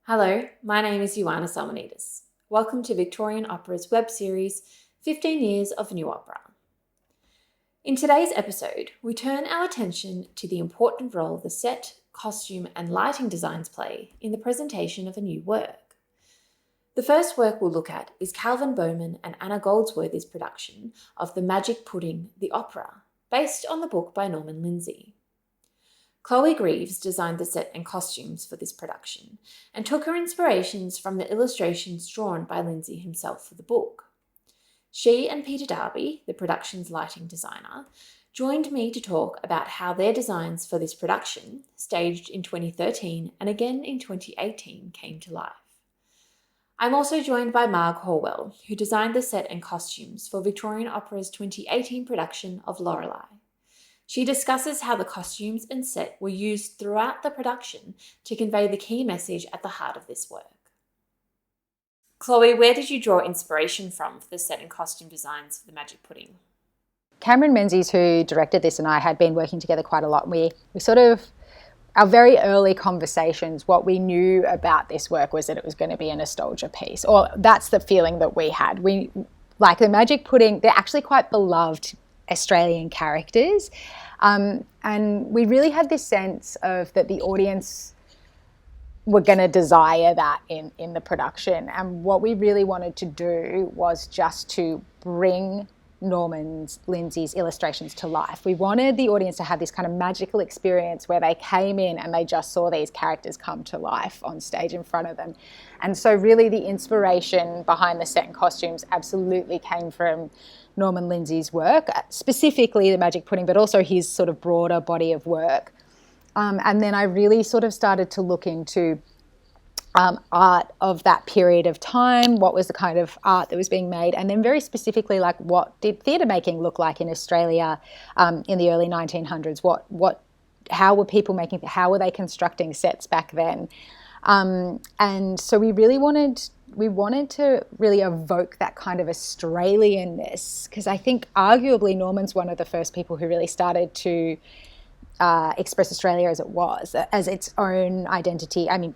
Hello, my name is Ioana Salmonidis. Welcome to Victorian Opera's web series, 15 Years of New Opera. In today's episode, we turn our attention to the important role the set, costume, and lighting designs play in the presentation of a new work. The first work we'll look at is Calvin Bowman and Anna Goldsworthy's production of The Magic Pudding, the Opera, based on the book by Norman Lindsay. Chloe Greaves designed the set and costumes for this production and took her inspirations from the illustrations drawn by Lindsay himself for the book. She and Peter Darby, the production's lighting designer, joined me to talk about how their designs for this production, staged in 2013 and again in 2018, came to life. I'm also joined by Marg Horwell, who designed the set and costumes for Victorian Opera's 2018 production of Lorelei. She discusses how the costumes and set were used throughout the production to convey the key message at the heart of this work. Chloe, where did you draw inspiration from for the set and costume designs for The Magic Pudding? Cameron Menzies, who directed this, and I had been working together quite a lot. We sort of, our very early conversations, what we knew about this work was that it was going to be a nostalgia piece, or that's the feeling that we had. We, like The Magic Pudding, they're actually quite beloved Australian characters, and we really had this sense of that the audience were going to desire that in the production, and what we really wanted to do was just to bring Norman Lindsay's illustrations to life. We wanted the audience to have this kind of magical experience where they came in and they just saw these characters come to life on stage in front of them. And so really the inspiration behind the set and costumes absolutely came from Norman Lindsay's work, specifically The Magic Pudding, but also his sort of broader body of work. And then I really sort of started to look into art of that period of time, what was the kind of art that was being made, and then very specifically, like, what did theatre making look like in Australia in the early 1900s? How were people making, how were they constructing sets back then? And so we wanted to really evoke that kind of Australianness, because I think arguably Norman's one of the first people who really started to express Australia as its own identity. I mean,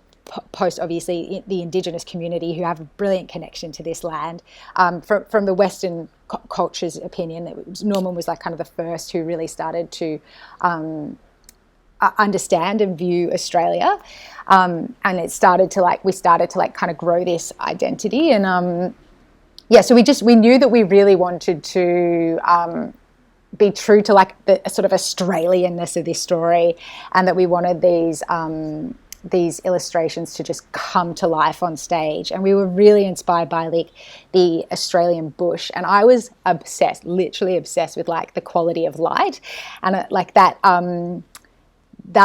post obviously the Indigenous community, who have a brilliant connection to this land. From the Western culture's opinion, Norman was like kind of the first who really started to understand and view Australia, and we started to kind of grow this identity, and so we knew that we really wanted to be true to like the sort of Australianness of this story, and that we wanted these illustrations to just come to life on stage. And we were really inspired by like the Australian bush, and I was literally obsessed with like the quality of light, and like that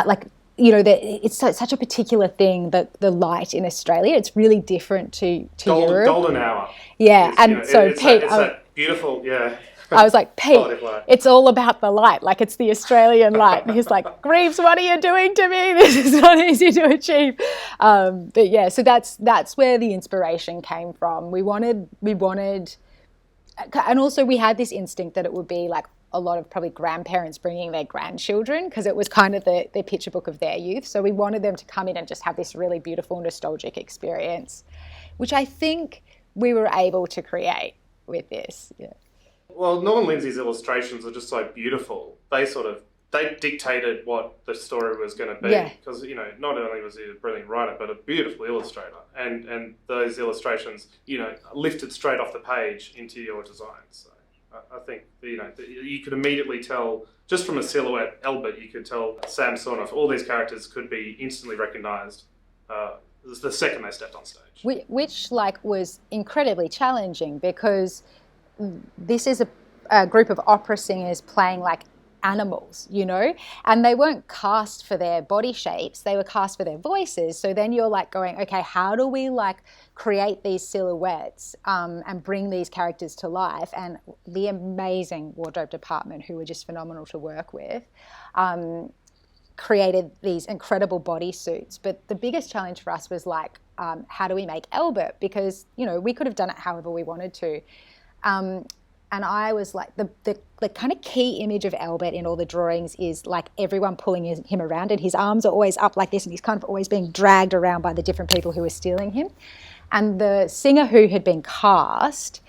like, you know, that it's such a particular thing, that the light in Australia, it's really different to Europe. Golden hour. Yeah, and you know, so Pete, that beautiful, yeah. I was like, Pete, it's all about the light. Like, it's the Australian light. And he's like, Greaves, what are you doing to me? This is not easy to achieve. But yeah, so that's where the inspiration came from. We wanted, and also we had this instinct that it would be like a lot of probably grandparents bringing their grandchildren, because it was kind of the picture book of their youth. So we wanted them to come in and just have this really beautiful nostalgic experience, which I think we were able to create with this. Yeah. Well, Norman Lindsay's illustrations are just so beautiful. They dictated what the story was going to be. Because, you know, not only was he a brilliant writer, but a beautiful illustrator. And those illustrations, you know, lifted straight off the page into your design. So I think, you know, you could immediately tell, just from a silhouette, Albert, you could tell Sam Sornoff, all these characters could be instantly recognised the second they stepped on stage. Which like was incredibly challenging, because this is a group of opera singers playing like animals, you know, and they weren't cast for their body shapes, they were cast for their voices. So then you're like going, okay, how do we like create these silhouettes and bring these characters to life? And the amazing wardrobe department, who were just phenomenal to work with, created these incredible bodysuits. But the biggest challenge for us was like, how do we make Albert? Because, you know, we could have done it however we wanted to. And I was like, the kind of key image of Albert in all the drawings is like everyone pulling him around, and his arms are always up like this, and he's kind of always being dragged around by the different people who are stealing him. And the singer who had been cast,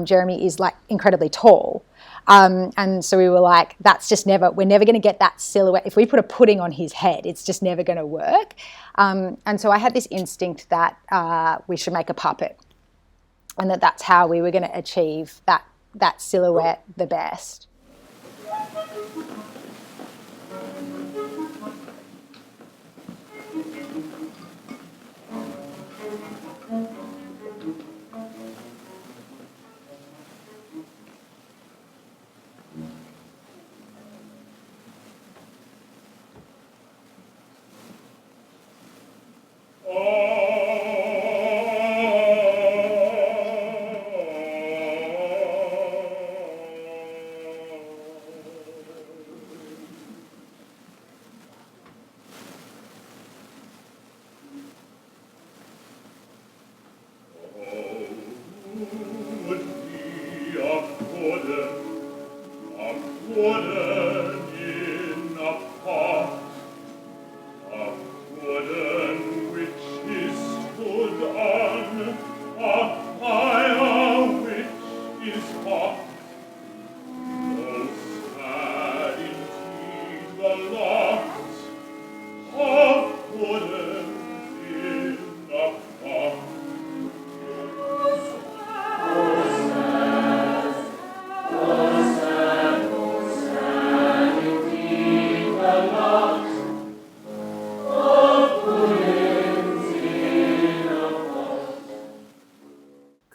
Jeremy, is like incredibly tall. And so we were like, we're never going to get that silhouette. If we put a pudding on his head, it's just never going to work. And so I had this instinct that we should make a puppet, and that's how we were going to achieve that silhouette the best.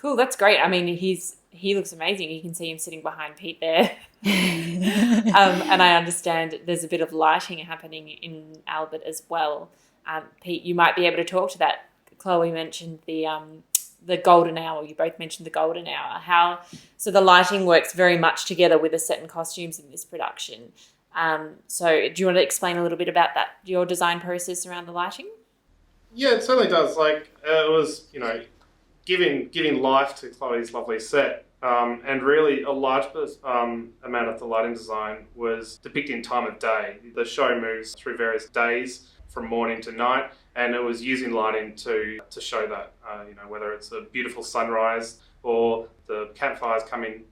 Cool, that's great. I mean, he looks amazing. You can see him sitting behind Pete there. And I understand there's a bit of lighting happening in Albert as well. Pete, you might be able to talk to that. Chloe mentioned the golden hour. You both mentioned the golden hour. So the lighting works very much together with the set and costumes in this production. So do you want to explain a little bit about that, your design process around the lighting? Yeah, it certainly does. Like it was, giving life to Chloe's lovely set. And really a large amount of the lighting design was depicting time of day. The show moves through various days from morning to night, and it was using lighting to show that, whether it's a beautiful sunrise or the campfires coming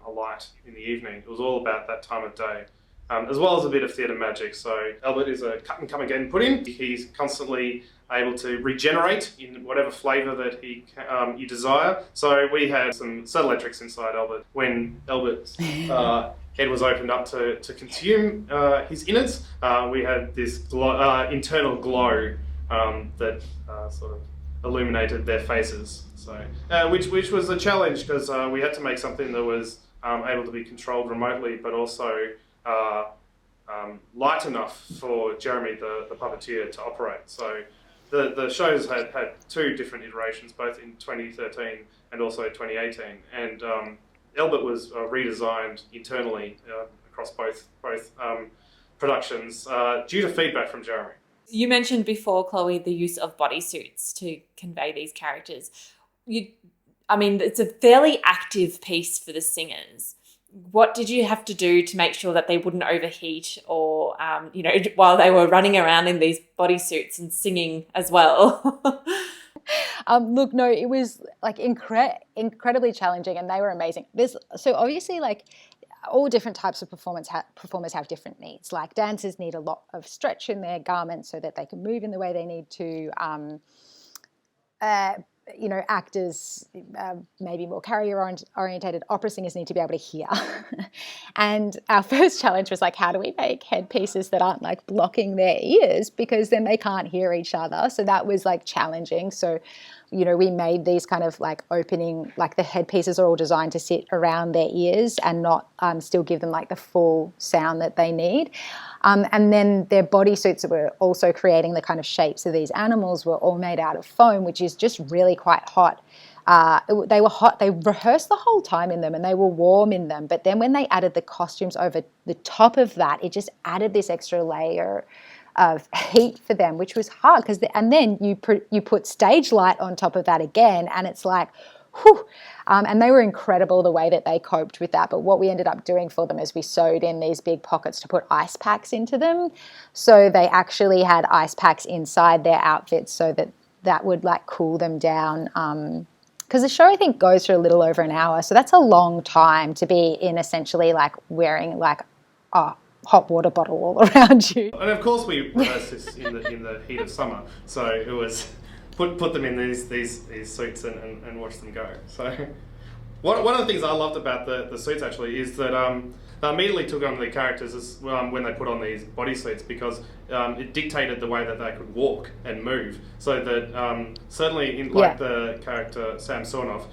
alight in the evening. It was all about that time of day. As well as a bit of theatre magic. So Albert is a cut and come again pudding. He's constantly able to regenerate in whatever flavour that you desire. So we had some subtle tricks inside Albert. When Albert's head was opened up to consume his innards, we had this internal glow that sort of illuminated their faces. So which was a challenge, because we had to make something that was able to be controlled remotely, but also light enough for Jeremy, the puppeteer, to operate. So the shows had two different iterations, both in 2013 and also 2018. And Albert was redesigned internally across both productions due to feedback from Jeremy. You mentioned before, Chloe, the use of bodysuits to convey these characters. It's a fairly active piece for the singers. What did you have to do to make sure that they wouldn't overheat or, while they were running around in these bodysuits and singing as well? Look, no, it was like incredibly challenging, and they were amazing. So obviously, like, all different types of performers have different needs. Like dancers need a lot of stretch in their garments so that they can move in the way they need to. Actors, maybe more carrier-orientated opera singers need to be able to hear. And our first challenge was like, how do we make headpieces that aren't like blocking their ears, because then they can't hear each other? So that was like challenging. So, we made these kind of like opening, like the headpieces are all designed to sit around their ears and not still give them like the full sound that they need. And then their bodysuits that were also creating the kind of shapes of these animals were all made out of foam, which is just really quite hot. They were hot. They rehearsed the whole time in them, and they were warm in them. But then when they added the costumes over the top of that, it just added this extra layer of heat for them, which was hard. And then you put stage light on top of that again, and it's like, whew. And they were incredible the way that they coped with that. But what we ended up doing for them is we sewed in these big pockets to put ice packs into them. So they actually had ice packs inside their outfits so that would like cool them down. Because the show, I think, goes for a little over an hour. So that's a long time to be in essentially like wearing like a hot water bottle all around you. And of course we rehearsed this in the heat of summer. So it was put them in these suits and watch them go. So one of the things I loved about the suits actually is that they immediately took on the characters when they put on these bodysuits, because it dictated the way that they could walk and move. So that certainly in the character Sam Sornoff,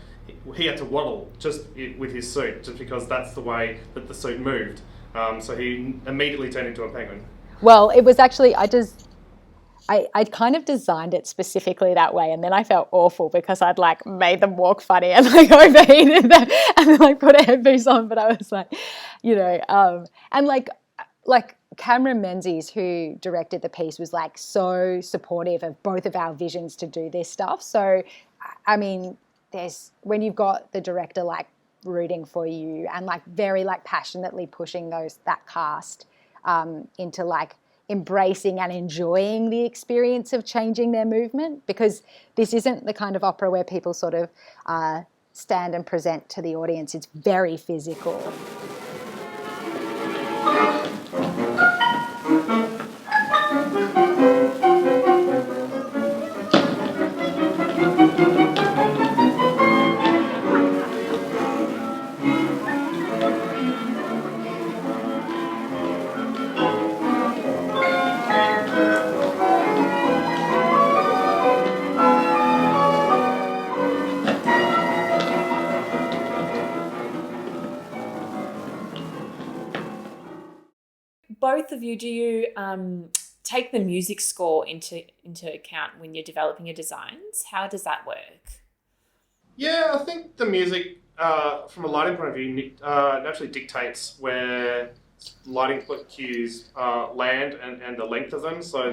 he had to waddle just with his suit, just because that's the way that the suit moved. So he immediately turned into a penguin. Well, it was actually, I kind of designed it specifically that way, and then I felt awful because I'd like made them walk funny and like overheated them and then like put a headpiece on. But I was like, and like Cameron Menzies, who directed the piece, was like so supportive of both of our visions to do this stuff. So, I mean, when you've got the director like rooting for you and like very like passionately pushing that cast into like embracing and enjoying the experience of changing their movement, because this isn't the kind of opera where people sort of stand and present to the audience. It's very physical. Both of you, do you take the music score into account when you're developing your designs? How does that work? Yeah, I think the music, from a lighting point of view, naturally dictates where lighting cues land and the length of them. So,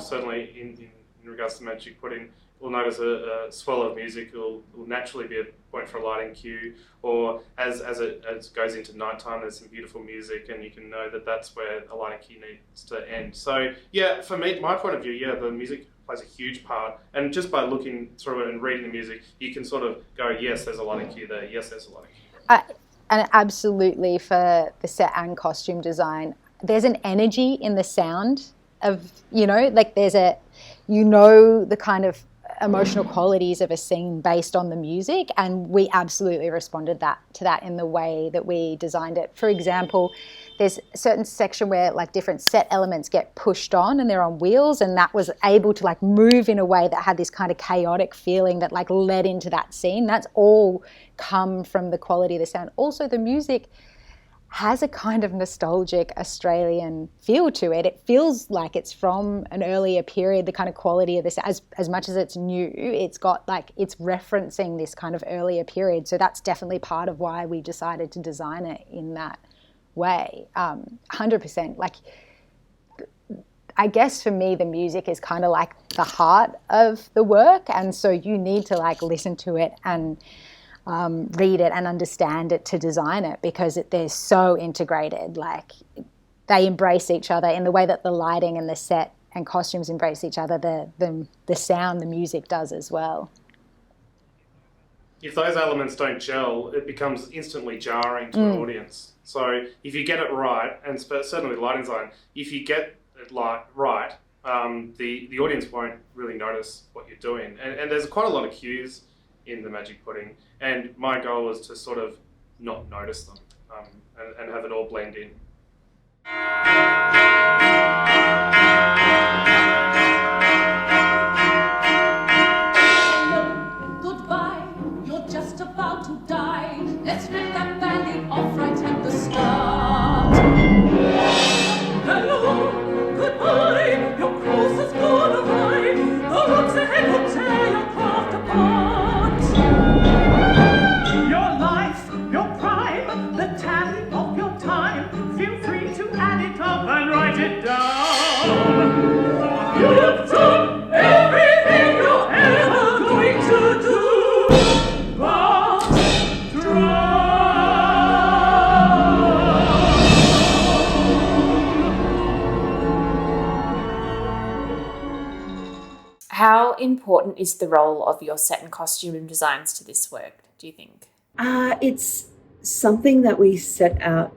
certainly in regards to magic pudding, we'll notice a swell of music will naturally be a point for a lighting cue, or as it goes into nighttime, there's some beautiful music, and you can know that that's where a lighting cue needs to end. So yeah, for me, my point of view, the music plays a huge part, and just by looking through it and reading the music, you can sort of go, yes, there's a lighting cue there, yes, there's a lighting cue. And absolutely, for the set and costume design, there's an energy in the sound of, like there's the kind of emotional qualities of a scene based on the music, and we absolutely responded to that in the way that we designed it. For example, there's a certain section where like different set elements get pushed on and they're on wheels, and that was able to like move in a way that had this kind of chaotic feeling that like led into that scene. That's all come from the quality of the sound. Also, the music has a kind of nostalgic Australian feel to it. It feels like it's from an earlier period, the kind of quality of this, as much as it's new, it's got like, it's referencing this kind of earlier period. So that's definitely part of why we decided to design it in that way. 100%. Like, I guess for me, the music is kind of like the heart of the work. And so you need to like listen to it and read it and understand it to design it, because they're so integrated. Like, they embrace each other in the way that the lighting and the set and costumes embrace each other. The sound, the music does as well. If those elements don't gel, it becomes instantly jarring to an audience. So if you get it right, and certainly the lighting design, if you get it right, the audience won't really notice what you're doing. And there's quite a lot of cues in the magic pudding, and my goal was to sort of not notice them and have it all blend in. Goodbye, you're just about to die. Let's rip that bandit off right at the start. Hello, goodbye, your cruise has gone awry. The rocks ahead will tear your craft apart. Your life, your prime, the tally of your time. Feel free to add it up and write it down. important is the role of your set and costume designs to this work, do you think? It's something that we set out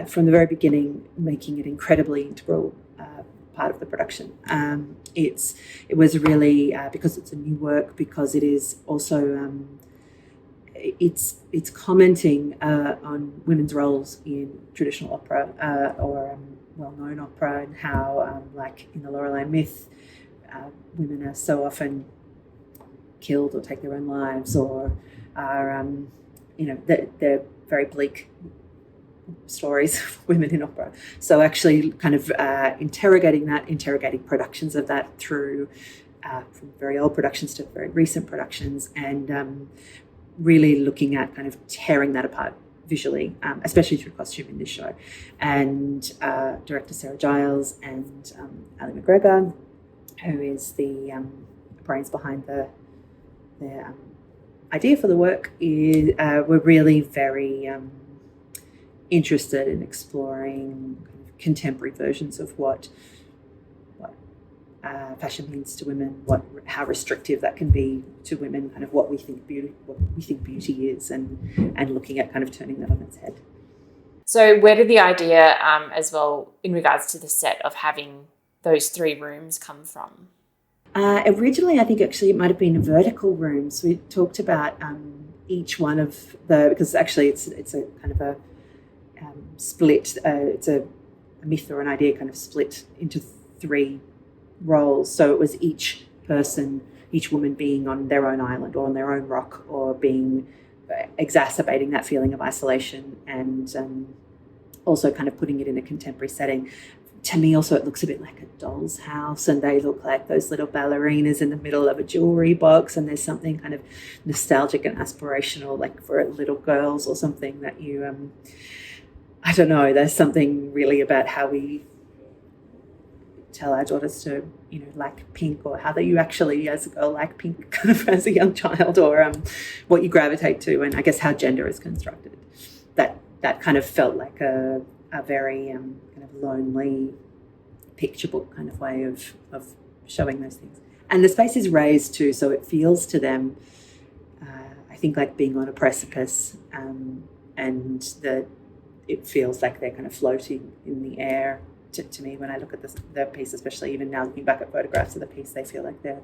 from the very beginning, making it incredibly integral part of the production. It was really because it's a new work, because it is also it's commenting on women's roles in traditional opera or well-known opera, and how like in the Lorelei myth, women are so often killed or take their own lives, or are they're very bleak stories of women in opera. So actually kind of interrogating productions of that through from very old productions to very recent productions, and really looking at kind of tearing that apart visually, especially through costume in this show. And director Sarah Giles and Ali McGregor, who is the brains behind the idea for the work, were really very interested in exploring kind of contemporary versions of what fashion means to women, how restrictive that can be to women, kind of what we think beauty is, and looking at kind of turning that on its head. So where did the idea as well in regards to the set of having those 3 rooms come from? Originally, I think actually it might have been vertical rooms. We talked about each one of because actually it's a kind of a split. It's a myth or an idea kind of split into 3 roles. So it was each woman being on their own island or on their own rock, or being exacerbating that feeling of isolation, and also kind of putting it in a contemporary setting. To me also it looks a bit like a doll's house, and they look like those little ballerinas in the middle of a jewelry box, and there's something kind of nostalgic and aspirational, like for little girls or something, that you I don't know, there's something really about how we tell our daughters to like pink, or how that you actually as a girl like pink kind of as a young child, or what you gravitate to, and I guess how gender is constructed. That kind of felt like a very kind of lonely picture book kind of way of showing those things. And the space is raised too, so it feels to them I think like being on a precipice, and that it feels like they're kind of floating in the air. To me, when I look at the piece, especially even now looking back at photographs of the piece, they feel like they're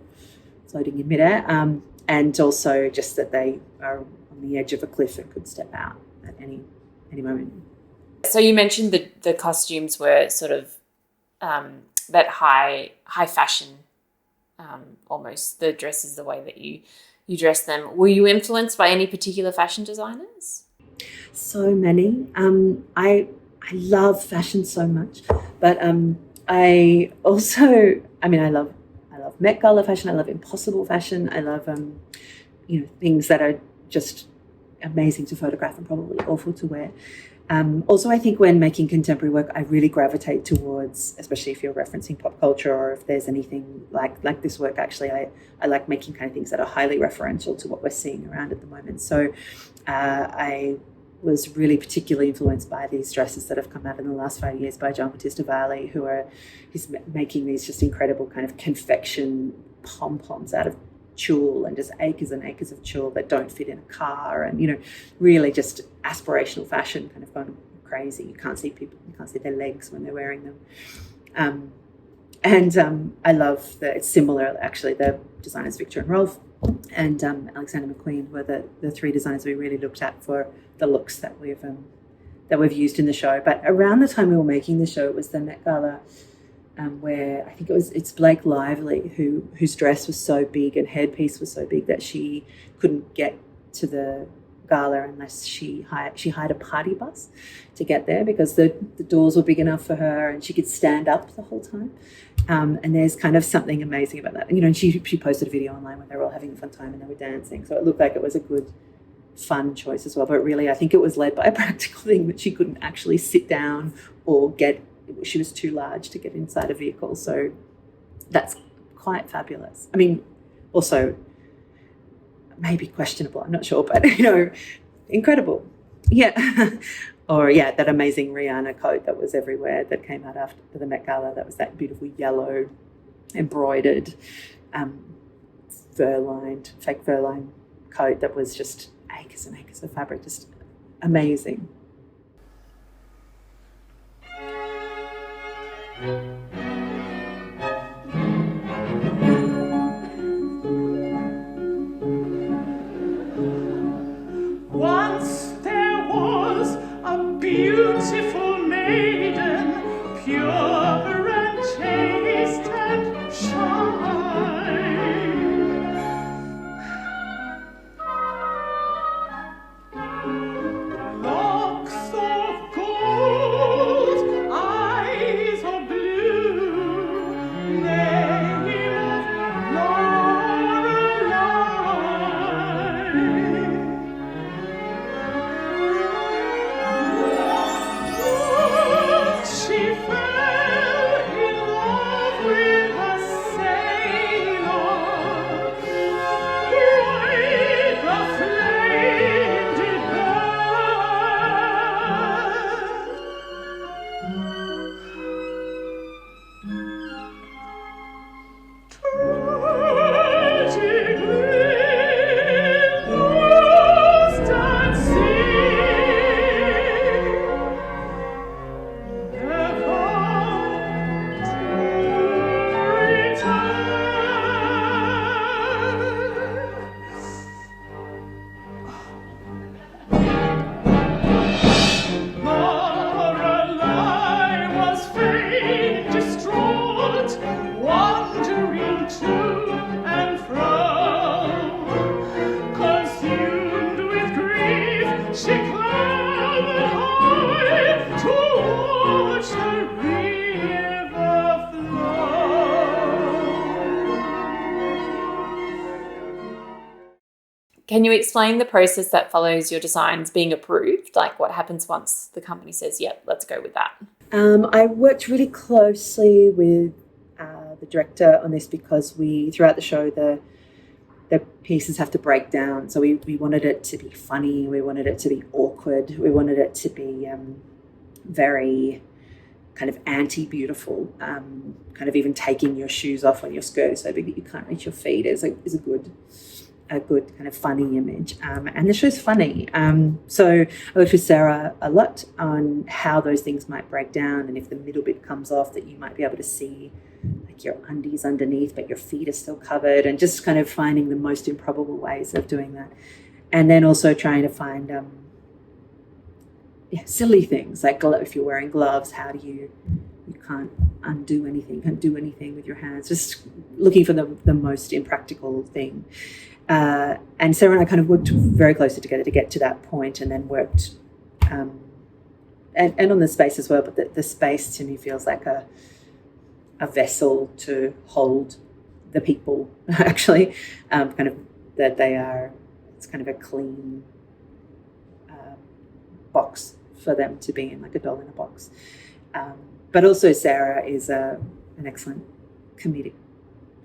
floating in midair, and also just that they are on the edge of a cliff and could step out at any moment. So you mentioned the costumes were sort of that high fashion, almost the dresses, the way that you dress them. Were you influenced by any particular fashion designers? So many. I love fashion so much, but I also, I love Met Gala fashion. I love impossible fashion. I love things that are just amazing to photograph and probably awful to wear. Also, I think when making contemporary work, I really gravitate towards, especially if you're referencing pop culture, or if there's anything like this work, actually, I like making kind of things that are highly referential to what we're seeing around at the moment. So I was really particularly influenced by these dresses that have come out in the last 5 years by John Battista Valli, he's making these just incredible kind of confection pom-poms out of tulle, and just acres and acres of tulle that don't fit in a car, and really just aspirational fashion kind of gone crazy. You can't see their legs when they're wearing them. I love that it's similar, actually. The designers Victor and Rolf and Alexander McQueen were the 3 designers we really looked at for the looks that we've used in the show. But around the time we were making the show, it was the Met Gala, where I think it's Blake Lively whose dress was so big and headpiece was so big that she couldn't get to the gala unless she hired a party bus to get there, because the doors were big enough for her and she could stand up the whole time. And there's kind of something amazing about that. And she posted a video online where they were all having a fun time and they were dancing. So it looked like it was a good, fun choice as well. But really, I think it was led by a practical thing that she couldn't actually sit down or she was too large to get inside a vehicle. So that's quite fabulous. Also maybe questionable, I'm not sure, but, incredible. Yeah. Or, that amazing Rihanna coat that was everywhere that came out after the Met Gala. That was that beautiful yellow embroidered fake fur-lined coat that was just acres and acres of fabric, just amazing. Once there was a beautiful maiden, pure and chaste and shy. Locks of gold, eyes of blue, name of Lorelei. She fell in love with a sailor, bright the flame did tragically lost at sea. Never to return. Lorelei was fain distraught, wandering to and fro. Consumed with grief, she clambered high to watch the river flow. Can you explain the process that follows your designs being approved? Like what happens once the company says, yep, let's go with that? I worked really closely with the director on this because throughout the show, the pieces have to break down. So we wanted it to be funny. We wanted it to be awkward. We wanted it to be very kind of anti-beautiful, kind of even taking your shoes off on your skirt so big that you can't reach your feet is a good kind of funny image. And the show's funny. So I worked with Sarah a lot on how those things might break down, and if the middle bit comes off, that you might be able to see like your undies underneath, but your feet are still covered, and just kind of finding the most improbable ways of doing that. And then also trying to find silly things, like if you're wearing gloves, how do you can't undo anything, you can't do anything with your hands, just looking for the most impractical thing. And Sarah and I kind of worked very closely together to get to that point, and then worked and on the space as well, but the space to me feels like a vessel to hold the people, actually, kind of that it's kind of a clean box for them to be in, like a doll in a box. But also Sarah is an excellent comedic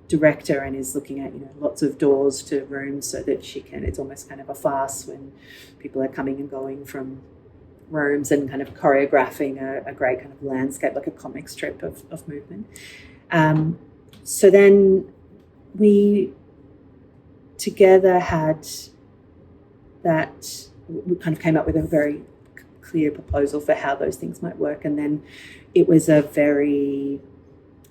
director and is looking at lots of doors to rooms so that it's almost kind of a farce when people are coming and going from rooms, and kind of choreographing a great kind of landscape, like a comic strip of movement. So then we together had that, we kind of came up with a very clear proposal for how those things might work, and then it was a very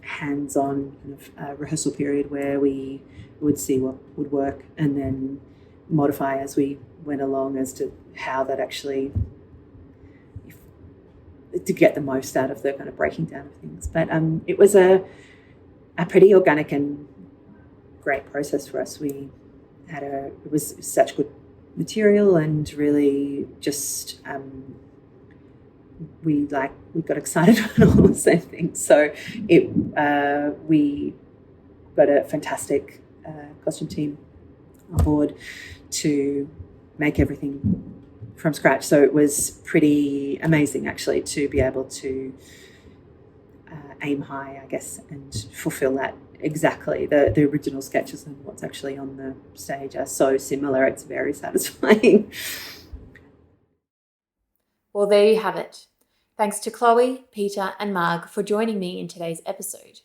hands-on kind of rehearsal period where we would see what would work and then modify as we went along as to how that actually, to get the most out of the kind of breaking down of things. But it was a pretty organic and great process for us. It was such good material, and really just we got excited about all the same things. So we got a fantastic costume team on board to make everything from scratch. So it was pretty amazing, actually, to be able to aim high, I guess, and fulfill that exactly. The original sketches and what's actually on the stage are so similar. It's very satisfying. Well, there you have it. Thanks to Chloe, Peter and Marg for joining me in today's episode.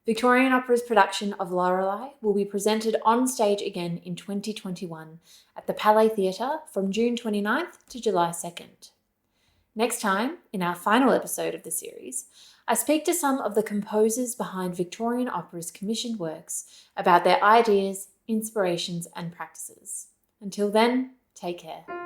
Victorian Opera's production of Lorelei will be presented on stage again in 2021 at the Palais Theatre from June 29th to July 2nd. Next time, in our final episode of the series, I speak to some of the composers behind Victorian Opera's commissioned works about their ideas, inspirations, and practices. Until then, take care.